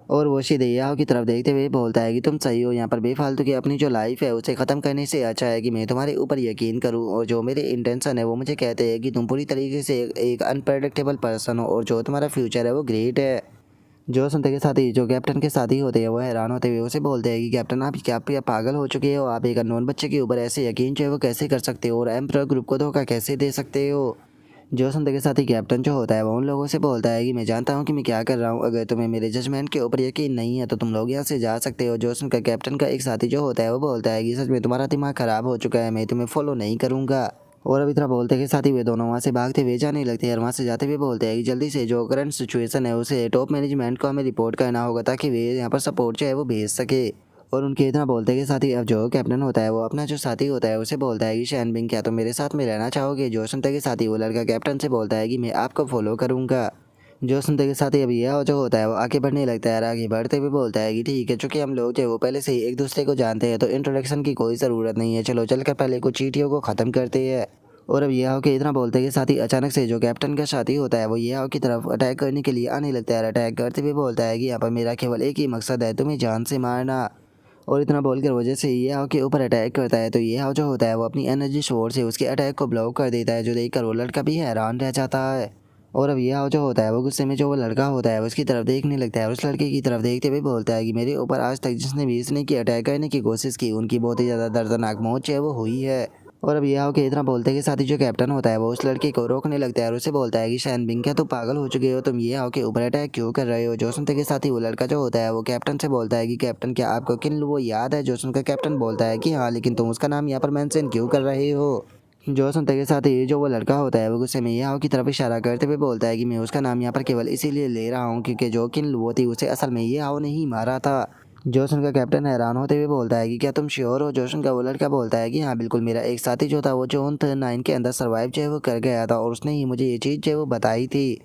और वो सीधे याओ की तरफ देखते हुए बोलता है कि तुम सही हो, यहाँ पर बेफालतू की अपनी जो लाइफ है उसे ख़त्म करने से अच्छा है कि मैं तुम्हारे ऊपर यकीन करूँ। और जो मेरे इंटेंशन है वो मुझे कहते हैं कि तुम पूरी तरीके से एक अनप्रेडिक्टेबल पर्सन हो, और जो तुम्हारा फ्यूचर है वो ग्रेट है। जो सुनते के साथ ही जो कैप्टन के साथी होते हैं वो हैरान होते हुए उसे बोलते हैं कि कैप्टन आप क्या पागल हो चुके हो, आप एक अननोन बच्चे के ऊपर ऐसे यकीन जो है वो कैसे कर सकते हो, और एम्प्रर ग्रुप को धोखा कैसे दे सकते हो। जो सुनते के साथ ही कैप्टन जो होता है वो उन लोगों से बोलता है कि मैं जानता हूँ कि मैं क्या कर रहा हूँ, अगर तुम्हें मेरे जजमेंट के ऊपर यकीन नहीं है तो तुम लोग यहाँ से जा सकते हो। जो सुनकर कैप्टन का एक साथी जो होता है वो बोलता है कि सच में तुम्हारा दिमाग खराब हो चुका है, मैं तुम्हें फॉलो नहीं करूँगा। और अब इतना बोलते के साथ ही वे दोनों वहाँ से भागते हुए जाने लगते हैं, और वहाँ से जाते हुए बोलते हैं कि जल्दी से जो करंट सिचुएशन है उसे टॉप मैनेजमेंट को हमें रिपोर्ट करना होगा, ताकि वे यहाँ पर सपोर्ट जो है वो भेज सके। और उनके इतना बोलते के साथ ही अब जो कैप्टन होता है वो अपना जो साथी होता है उसे बोलता है कि शैन बिंग क्या तुम मेरे साथ में रहना चाहोगे। जो सुनते के साथ ही वो लड़का कैप्टन से बोलता है कि मैं आपको फॉलो करूँगा। जो सुनते के साथ ही अभी यह जो होता है वो आगे बढ़ने लगता है, और आगे बढ़ते हुए बोलता है कि ठीक है, चूंकि हम लोग जो है वो पहले से ही एक दूसरे को जानते हैं तो इंट्रोडक्शन की कोई ज़रूरत नहीं है, चलो चलकर पहले कुछ चीटियों को ख़त्म करते हैं। और अब ये आओ कि इतना बोलते के साथ ही अचानक से जो कैप्टन का साथी होता है वो ये आओ की तरफ अटैक करने के लिए आने लगता है। अटैक करते हुए बोलता है कि यहाँ पर मेरा केवल एक ही मकसद है, तुम्हें जान से मारना। और इतना बोलकर वजह से ये हाव के ऊपर अटैक करता है, तो ये हाव जो होता है वो अपनी एनर्जी सोर्स से उसके अटैक को ब्लॉक कर देता है, जो देखकर वो लड़का भी हैरान रह जाता है। और अब ये हाव जो होता है वो गुस्से में जो वो लड़का होता है उसकी तरफ देखने लगता है, और उस लड़के की तरफ देखते हुए बोलता है कि मेरे ऊपर आज तक जिसने भी इसने की अटैक करने की कोशिश की उनकी बहुत ही ज़्यादा दर्दनाक मौत जो है वो हुई है। और अब ये हाव के इतना बोलते के साथ ही जो कैप्टन होता है वो उस लड़के को रोकने लगता है, और उसे बोलता है कि शैन बिंग क्या तुम पागल हो चुके हो, तुम ये हाव के ऊपर अटैक क्यों कर रहे हो। जो सुनते के साथ ही वो लड़का जो होता है वो कैप्टन से बोलता है कि कैप्टन क्या आपको किन वो याद है। जो सुनकर कैप्टन बोलता है कि हाँ, लेकिन तुम उसका नाम यहाँ पर मेंशन क्यों कर रहे हो। जो सुनते के साथ ही जो वो लड़का होता है वो गुस्से में ये हाव की तरफ इशारा करते हुए बोलता है कि मैं उसका नाम यहाँ पर केवल इसीलिए ले रहा हूँ क्योंकि जो किन वो थी उसे असल में ये हाव नहीं मारा था। जोशन का कैप्टन हैरान होते हुए बोलता है कि क्या तुम श्योर हो। जोशन का वो लड़का बोलता है कि हाँ बिल्कुल, मेरा एक साथी जो था वो जोन 9 के अंदर सर्वाइव जो है वो कर गया था, और उसने ही मुझे ये चीज़ जो है वो बताई थी,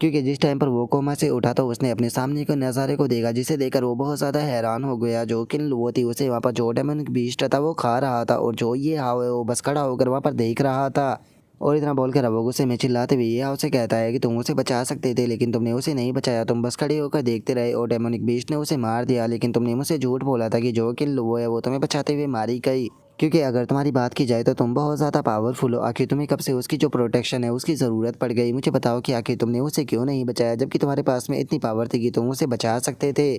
क्योंकि जिस टाइम पर वो कोमा से उठा तो उसने अपने सामने के नज़ारे को देखा, जिसे देखकर वो बहुत ज़्यादा हैरान हो गया। जो कि वो थी उसे वहाँ पर जो डेमन बीस्ट था वो खा रहा था, और जो ये हाव है वो बस खड़ा होकर वहाँ पर देख रहा था। और इतना बोलकर अब वो गुस्से में चिल्लाते हुए ये उसे कहता है कि तुम उसे बचा सकते थे लेकिन तुमने उसे नहीं बचाया, तुम बस खड़े होकर देखते रहे, और डेमोनिक बीस्ट ने उसे मार दिया, लेकिन तुमने मुझसे झूठ बोला था कि जो किल वो है वो तुम्हें बचाते हुए मारी गई। क्योंकि अगर तुम्हारी बात की जाए तो तुम बहुत ज़्यादा पावरफुल हो, आखिर तुम्हें कब से उसकी जो प्रोटेक्शन है उसकी ज़रूरत पड़ गई। मुझे बताओ कि आखिर तुमने उसे क्यों नहीं बचाया, जबकि तुम्हारे पास में इतनी पावर थी कि तुम उसे बचा सकते थे।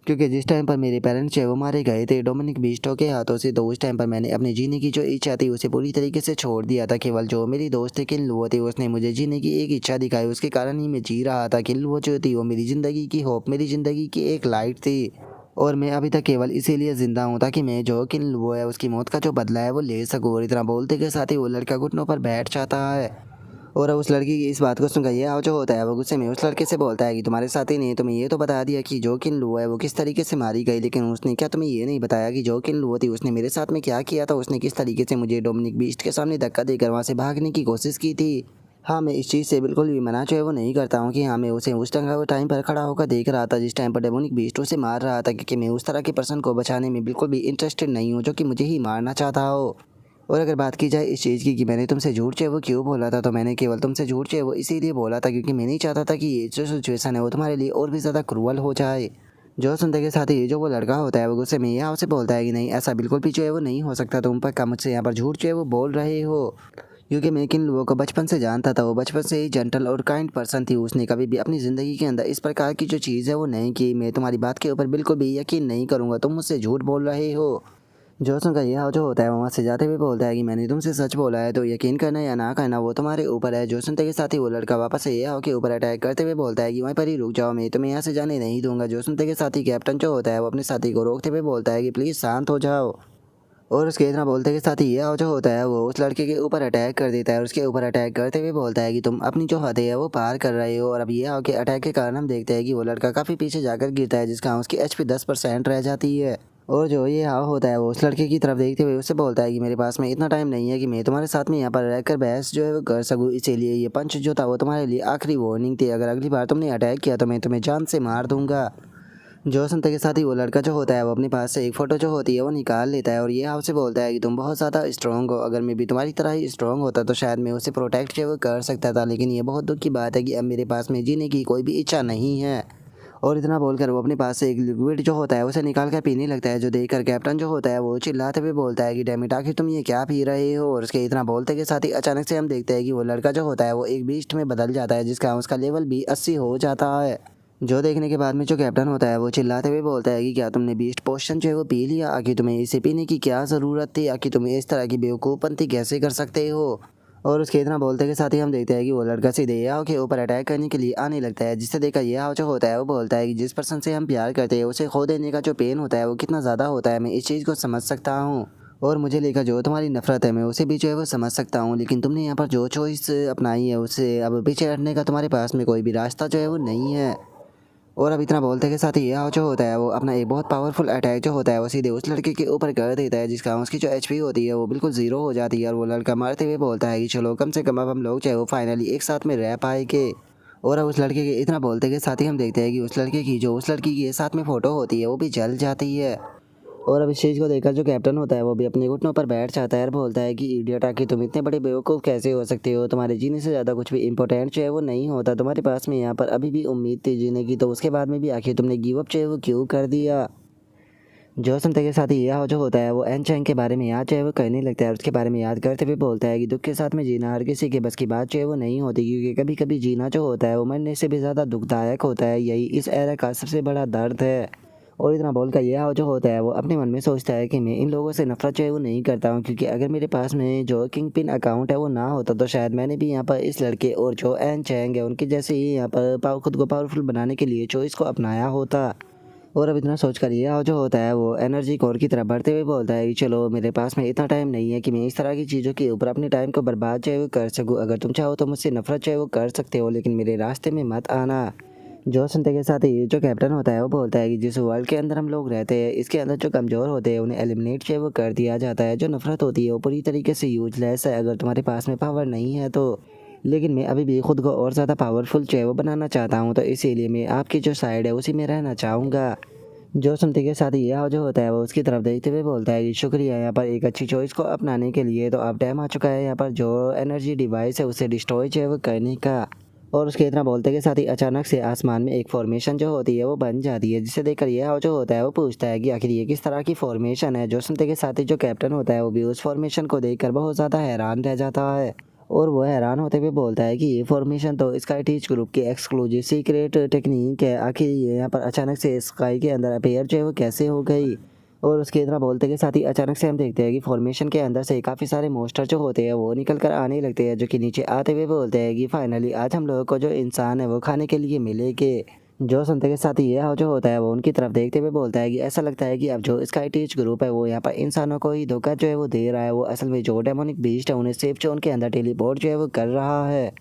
क्योंकि जिस टाइम पर मेरे पेरेंट्स जो है वो मारे गए थे डोमिनिक बीस्टो के हाथों से, तो उस टाइम पर मैंने अपने जीने की जो इच्छा थी उसे पूरी तरीके से छोड़ दिया था। केवल जो मेरी दोस्त थी किन लुओ थी उसने मुझे जीने की एक इच्छा दिखाई, उसके कारण ही मैं जी रहा था। किन लुओ जो थी वो मेरी ज़िंदगी की होप, मेरी ज़िंदगी की एक लाइट थी, और मैं अभी तक केवल इसीलिए ज़िंदा हूँ ताकि मैं जो किन लुओ है उसकी मौत का जो बदला है वो ले सकूँ। और इतना बोलते के साथ ही वो लड़का घुटनों पर बैठ जाता है। और अब उस लड़की की इस बात को सुनकर ये जो होता है वो गुस्से में उस लड़के से बोलता है कि तुम्हारे साथ ही नहीं, तुम्हें ये तो बता दिया कि जो किन लुओ है वो किस तरीके से मारी गई, लेकिन उसने क्या तुम्हें ये नहीं बताया कि जो किन लुओ थी उसने मेरे साथ में क्या किया था, उसने किस तरीके से मुझे डोमिनिक बीस्ट के सामने धक्का देकर वहाँ से भागने की कोशिश की थी। हाँ, मैं इस चीज़ से बिल्कुल भी मना जो है वो नहीं करता हूँ कि हाँ, मैं उसे उस टाइम पर खड़ा होकर देख रहा था जिस टाइम पर डेमोनिक बीस्ट उसे मार रहा था, क्योंकि मैं उस तरह के पर्सन को बचाने में बिल्कुल भी इंटरेस्टेड नहीं हूँ जो कि मुझे ही मारना चाहता हो। और अगर बात की जाए इस चीज़ की कि मैंने तुमसे झूठ चाहिए वो क्यों बोला था, तो मैंने केवल तुमसे झूठ चाहिए वो इसीलिए बोला था क्योंकि मैं नहीं चाहता था कि ये जो सिचुएशन है वो तुम्हारे लिए और भी ज़्यादा क्रूअल हो जाए। जो सुनते के साथ ही जो वो लड़का होता है वो गुस्से में यहाँ से बोलता है कि नहीं, ऐसा बिल्कुल भी जो है वो नहीं हो सकता, तुम पर का मुझसे यहाँ पर झूठ जो है वो बोल रहे हो। क्योंकि मैं किन लोगों को बचपन से जानता था, वो बचपन से ही जेंटल और काइंड पर्सन थी। उसने कभी भी अपनी ज़िंदगी के अंदर इस प्रकार की जो चीज़ है वो नहीं की। मैं तुम्हारी बात के ऊपर बिल्कुल भी यकीन नहीं करूँगा, तुम मुझसे झूठ बोल रहे हो। जोसन का यह जो होता है वो वहाँ से जाते हुए बोलता है कि मैंने तुमसे सच बोला है, तो यकीन करना या ना करना वो तुम्हारे ऊपर है। जोसन के साथ ही वो लड़का वापस से यह के ऊपर अटैक करते हुए बोलता है कि वहीं पर ही रुक जाओ, मैं तुम्हें यहाँ से जाने नहीं दूंगा। जोसन के साथी कैप्टन जो होता है वो अपने साथी को रोकते हुए बोलता है कि प्लीज़ शांत हो जाओ। और उसके इतना बोलते के साथ ही यह जो होता है वो उस लड़के के ऊपर अटैक कर देता है और उसके ऊपर अटैक करते हुए बोलता है कि तुम अपनी जो हद है वो पार कर रहे हो। और अब ये आके अटैक के कारण हम देखते हैं कि वो लड़का काफ़ी पीछे जाकर गिरता है, जिसका उसकी एचपी 10% रह जाती है। और जो ये हाव होता है वो उस लड़के की तरफ देखते हुए उससे बोलता है कि मेरे पास में इतना टाइम नहीं है कि मैं तुम्हारे साथ में यहाँ पर रहकर बहस जो है वो कर सकूँ, इसीलिए ये पंच जो था वो तुम्हारे लिए आखिरी वार्निंग थी। अगर अगली बार तुमने अटैक किया तो मैं तुम्हें जान से मार दूंगा। जो सुनते के साथ ही वो लड़का जो होता है वो अपने पास से एक फ़ोटो जो होती है वो निकाल लेता है और ये हाव से बोलता है कि तुम बहुत ज़्यादा स्ट्रॉन्ग हो, अगर मैं भी तुम्हारी तरह ही स्ट्रॉन्ग होता तो शायद मैं उसे प्रोटेक्ट जो है वो कर सकता था, लेकिन ये बहुत दुख की बात है कि अब मेरे पास में जीने की कोई भी इच्छा नहीं है। और इतना बोलकर वो अपने पास से एक लिक्विड जो होता है उसे निकाल कर पीने लगता है, जो देखकर कैप्टन जो होता है वो चिल्लाते हुए बोलता है कि डैमिट आखिर तुम ये क्या पी रहे हो। और उसके इतना बोलते के साथ ही अचानक से हम देखते हैं कि वो लड़का जो होता है वो एक बीस्ट में बदल जाता है, जिसका उसका लेवल भी 80 हो जाता है। जो देखने के बाद में जो कैप्टन होता है वो चिल्लाते हुए बोलता है कि क्या तुमने बीस्ट पोशन जो है वो पी लिया, आखिर तुम्हें इसे पीने की क्या ज़रूरत थी, आखिर तुम्हें इस तरह की बेवकूफ़पंती कैसे कर सकते हो। और उसके इतना बोलते के साथ ही हम देखते हैं कि वो लड़का सीधे याओ के ऊपर अटैक करने के लिए आने लगता है, जिससे देखकर याओ जो होता है वो बोलता है कि जिस पर्सन से हम प्यार करते हैं उसे खो देने का जो पेन होता है वो कितना ज़्यादा होता है, मैं इस चीज़ को समझ सकता हूँ। और मुझे लेकर जो तुम्हारी नफरत है मैं उसे भी जो है वो समझ सकता हूँ, लेकिन तुमने यहाँ पर जो चॉइस अपनाई है उससे अब पीछे हटने का तुम्हारे पास में कोई भी रास्ता जो है वो नहीं है। और अब इतना बोलते के साथ ही यह जो होता है वो अपना एक बहुत पावरफुल अटैक जो होता है वो सीधे उस लड़के के ऊपर कर देता है, जिसका उसकी जो एचपी होती है वो बिल्कुल ज़ीरो हो जाती है। और वो लड़का मारते हुए बोलता है कि चलो कम से कम अब हम लोग चाहे वो फाइनली एक साथ में रह पाएंगे। और अब उस लड़के के इतना बोलते के साथ ही हम देखते हैं कि उस लड़के की जो उस लड़की की साथ में फ़ोटो होती है वो भी जल जाती है। और अब इस चीज़ को देखकर जो कैप्टन होता है वो भी अपने घुटनों पर बैठ जाता है और बोलता है कि इडियट, आखिर तुम इतने बड़े बेवकूफ़ कैसे हो सकते हो, तुम्हारे जीने से ज़्यादा कुछ भी इंपॉर्टेंट जो है वो नहीं होता, तुम्हारे पास में यहाँ पर अभी भी उम्मीद थी जीने की, तो उसके बाद में भी आखिर तुमने गिव अप जो है वो क्यों कर दिया। जो सुनते के साथ ही यह जो होता है वो एन चैंग के बारे में याद जो है वो कहने लगता है और उसके बारे में याद करते हुए बोलता है कि दुख के साथ में जीना हर किसी के बस की बात जो है वो नहीं होती, क्योंकि कभी कभी जीना जो होता है वो मरने से भी ज़्यादा दुखदायक होता है, यही इस एरा का सबसे बड़ा दर्द है। और इतना बोलकर यह जो होता है वो अपने मन में सोचता है कि मैं इन लोगों से नफरत जो है वो नहीं करता हूँ, क्योंकि अगर मेरे पास में जो किंग पिन अकाउंट है वो ना होता तो शायद मैंने भी यहाँ पर इस लड़के और जो एन चैंग है उनके जैसे ही यहाँ पर खुद को पावरफुल बनाने के लिए चॉइस को अपनाया होता। और अब इतना सोच कर ये जो होता है वो एनर्जी कोर की तरफ बढ़ते हुए बोलता है कि चलो मेरे पास में इतना टाइम नहीं है कि मैं इस तरह की चीज़ों के ऊपर अपने टाइम को बर्बाद जो है वो कर सकूँ, अगर तुम चाहो तो मुझसे नफरत जो है वो कर सकते हो, लेकिन मेरे रास्ते में मत आना। जो सुनते के साथ ही जो कैप्टन होता है वो बोलता है कि जिस वर्ल्ड के अंदर हम लोग रहते हैं इसके अंदर जो कमज़ोर होते हैं उन्हें एलिमिनेट जो है वो कर दिया जाता है, जो नफरत होती है वो पूरी तरीके से यूजलेस है अगर तुम्हारे पास में पावर नहीं है तो। लेकिन मैं अभी भी खुद को और ज़्यादा पावरफुल जो है वो बनाना चाहता हूँ, तो इसीलिए मैं आपकी जो साइड है उसी में रहना चाहूँगा। जो सुनते के साथ यह जो होता है वो उसकी तरफ देखते हुए बोलता है कि शुक्रिया यहाँ पर एक अच्छी चॉइस को अपनाने के लिए, तो अब टाइम आ चुका है यहाँ पर जो एनर्जी डिवाइस है उसे डिस्ट्रॉय जो है वो करने का। और उसके इतना बोलते के साथ ही अचानक से आसमान में एक फॉर्मेशन जो होती है वो बन जाती है, जिसे देखकर यह जो होता है वो पूछता है कि आखिर ये किस तरह की फॉर्मेशन है। जो सुनते के साथ ही जो कैप्टन होता है वो भी उस फॉर्मेशन को देखकर बहुत ज़्यादा हैरान रह जाता है। और वो हैरान होते हुए बोलता है कि ये फॉर्मेशन तो स्काई टीच ग्रुप की एक्सक्लूसिव सीक्रेट टेक्निक है, आखिर ये यहाँ पर अचानक से स्काई के अंदर अपेयर जो है वो कैसे हो गई। और उसके इतना बोलते के साथ ही अचानक से हम देखते हैं कि फॉर्मेशन के अंदर से काफ़ी सारे मोस्टर जो होते हैं वो निकल कर आने लगते हैं, जो कि नीचे आते हुए बोलते हैं कि फाइनली आज हम लोगों को जो इंसान है वो खाने के लिए मिलेंगे। जो सुनते के साथ ही यह जो होता है वो उनकी तरफ देखते हुए बोलता है कि ऐसा लगता है कि अब जो स्काई टीच ग्रुप है वो यहाँ पर इंसानों को ही धोखा जो है वो दे रहा है, वो असल में जो डेमोनिक बीस्ट है उन्हें सेफ जोन के अंदर टेलीपोर्ट जो है वो कर रहा है।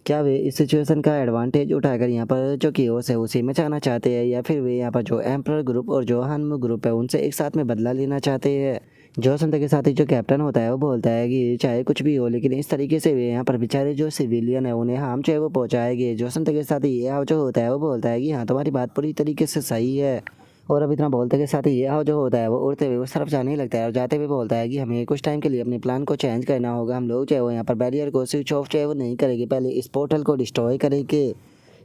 क्या वे इस सिचुएशन का एडवांटेज उठाकर यहाँ पर जो कियोस है उसी में जाना चाहते हैं, या फिर वे यहाँ पर जो एम्परर ग्रुप और जो हानमू ग्रुप है उनसे एक साथ में बदला लेना चाहते हैं। जो सुनते के साथ ही जो कैप्टन होता है वो बोलता है कि चाहे कुछ भी हो लेकिन इस तरीके से वे यहाँ पर बेचारे जो सिविलियन है उन्हें हार्म जो है वो पहुँचाएंगे। जो सुनते के साथ ही ये जो होता है वो बोलता है कि हाँ तुम्हारी बात पूरी तरीके से सही है। और अब इतना बोलते के साथ ही ये जो होता है वो उड़ते हुए उस तरफ जाने लगता है और जाते हुए बोलता है कि हमें कुछ टाइम के लिए अपने प्लान को चेंज करना होगा, हम लोग जो है वो यहाँ पर बैरियर को स्विच ऑफ जो है वो नहीं करेंगे, पहले इस पोर्टल को डिस्ट्रॉय करेंगे।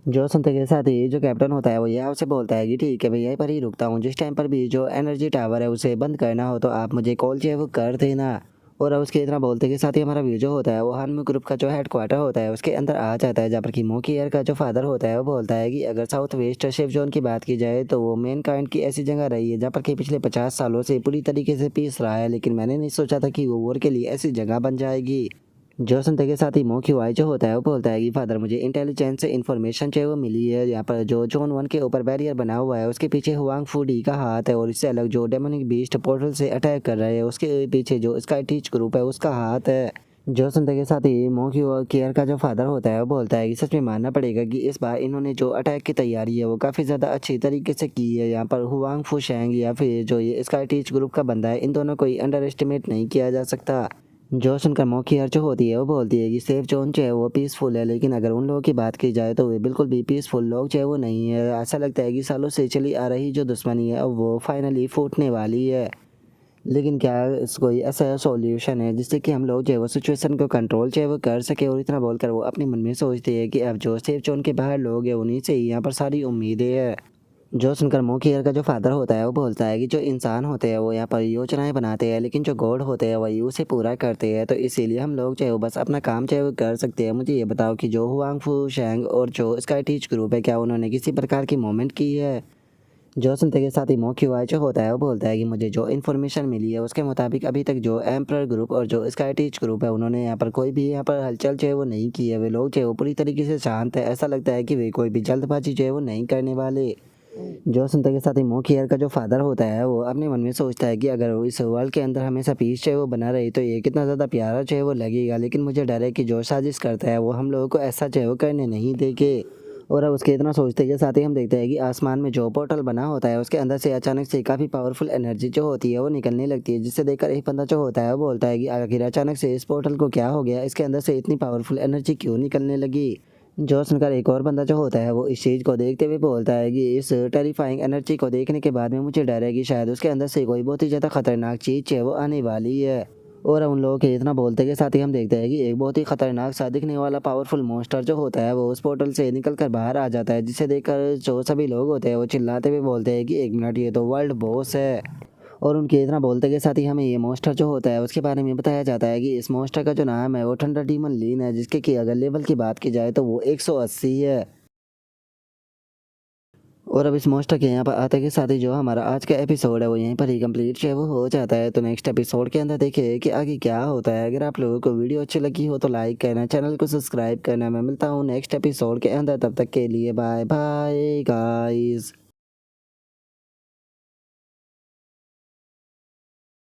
जो सुनते के साथ ही जो कैप्टन होता है वो यह से बोलता है कि ठीक है मैं यहीं पर ही रुकता हूँ, जिस टाइम पर भी जो एनर्जी टावर है उसे बंद करना हो तो आप मुझे कॉल जो है वो कर देना। और अब उसके इतना बोलते के साथ ही हमारा व्यू जो होता है वो हानमू ग्रुप का जो हेडक्वार्टर होता है उसके अंदर आ जाता है, जहाँ पर कि मोकियर का जो फादर होता है वो बोलता है कि अगर साउथ वेस्ट शेफ जोन की बात की जाए तो वो मेन काइंड की ऐसी जगह रही है जहाँ पर कि पिछले 50 सालों से पूरी तरीके से पीस रहा है, लेकिन मैंने नहीं सोचा था कि वो वॉर के लिए ऐसी जगह बन जाएगी। जो सुनते के साथ ही मोक्युआई जो होता है वो बोलता है कि फादर मुझे इंटेलिजेंस से इन्फॉर्मेशन चाहिए वो मिली है, यहाँ पर जो जोन 1 के ऊपर बैरियर बना हुआ है उसके पीछे हुआंग फूडी का हाथ है, और इससे अलग जो डेमोनिक बीस्ट पोर्टल से अटैक कर रहे हैं उसके पीछे जो स्काई टीच ग्रुप है उसका हाथ है। जो सुनते के साथ ही मोक्यू केयर का जो फादर होता है वो बोलता है कि सच में मानना पड़ेगा कि इस बार इन्होंने जो अटैक की तैयारी है वो काफ़ी ज़्यादा अच्छी तरीके से की है। यहाँ पर हुआंग फुशैंग या फिर जो ये स्काई टीच ग्रुप का बंदा है इन दोनों को अंडर एस्टिमेट नहीं किया जा सकता। जो सुनकर मोखियार जो होती है वो बोलती है कि सेफ जोन जो है वो पीसफुल है, लेकिन अगर उन लोगों की बात की जाए तो वे बिल्कुल भी पीसफुल लोग जो है वो नहीं है। ऐसा लगता है कि सालों से चली आ रही जो दुश्मनी है अब वो फाइनली फूटने वाली है। लेकिन क्या कोई ऐसा सॉल्यूशन है जिससे कि हम लोग जो है वो सिचुएशन को कंट्रोल जो है वो कर सके? और इतना बोलकर वो अपने मन में सोचती है कि अब जो सेफ जोन के बाहर लोग हैं उन्हीं से ही यहाँ पर सारी उम्मीदें हैं। जो सुनकर मोखियर का जो फादर होता है वो बोलता है कि जो इंसान होते हैं वो यहाँ पर योजनाएं बनाते हैं, लेकिन जो गॉड होते हैं वही उसे पूरा करते हैं, तो इसीलिए हम लोग जो है वो बस अपना काम जो है वो कर सकते हैं। मुझे ये बताओ कि जो हुआंग फू शैंग और जो स्काई टीच ग्रुप है क्या उन्होंने किसी प्रकार की मूवमेंट की है? जो सुनते के साथ ही मोक्युआई जो होता है वो बोलता है कि मुझे जो इन्फॉर्मेशन मिली है उसके मुताबिक अभी तक जो एम्प्रर ग्रुप और जो स्काई टीच ग्रुप है उन्होंने यहाँ पर कोई भी यहाँ पर हलचल जो है वो नहीं की है। वे लोग जो है वो पूरी तरीके से शांत है, ऐसा लगता है कि वे कोई भी जल्दबाजी जो है वो नहीं करने वाले। जो सुनते के साथ ही मोखियर का जो फादर होता है वो अपने मन में सोचता है कि अगर वो इस वर्ल्ड के अंदर हमेशा पीस चाहे वो बना रही तो ये कितना ज़्यादा प्यारा चाहे वो लगेगा, लेकिन मुझे डर है कि जो साजिश करता है वो हम लोगों को ऐसा चाहे वो करने नहीं देंगे। और अब उसके इतना सोचते के साथ ही हम देखते हैं कि आसमान में जो पोर्टल बना होता है उसके अंदर से अचानक से काफ़ी पावरफुल एनर्जी जो होती है वो निकलने लगती है, जिससे देखकर एक बंदा जो होता है वो बोलता है कि आखिर अचानक से इस पोर्टल को क्या हो गया, इसके अंदर से इतनी पावरफुल एनर्जी क्यों निकलने लगी? जो सुनकर एक और बंदा जो होता है वो इस चीज़ को देखते हुए बोलता है कि इस टेरिफाइंग एनर्जी को देखने के बाद में मुझे डर है कि शायद उसके अंदर से कोई बहुत ही ज़्यादा खतरनाक चीज़ है वो आने वाली है। और उन लोगों के इतना बोलते के साथ ही हम देखते हैं कि एक बहुत ही खतरनाक सा दिखने वाला पावरफुल मॉन्स्टर जो होता है वो उस पोर्टल से निकल कर बाहर आ जाता है, जिसे देखकर जो सभी लोग होते हैं वो चिल्लाते हुए बोलते हैं कि एक मिनट, ये तो वर्ल्ड बॉस है। और उनके इतना बोलते के साथ ही हमें ये मॉन्स्टर जो होता है उसके बारे में बताया जाता है कि इस मॉन्स्टर का जो नाम है वो थंडर डीमन लीन है, जिसके कि अगर लेवल की बात की जाए तो वो 180 है। और अब इस मॉन्स्टर के यहाँ पर आते के साथ ही जो हमारा आज का एपिसोड है वो यहीं पर ही कंप्लीट जो है वो हो जाता है। तो नेक्स्ट एपिसोड के अंदर देखिए कि आगे क्या होता है। अगर आप लोगों को वीडियो अच्छी लगी हो तो लाइक करना, चैनल को सब्सक्राइब करना। मैं मिलता हूँ नेक्स्ट एपिसोड के अंदर, तब तक के लिए बाय बाय गाइस।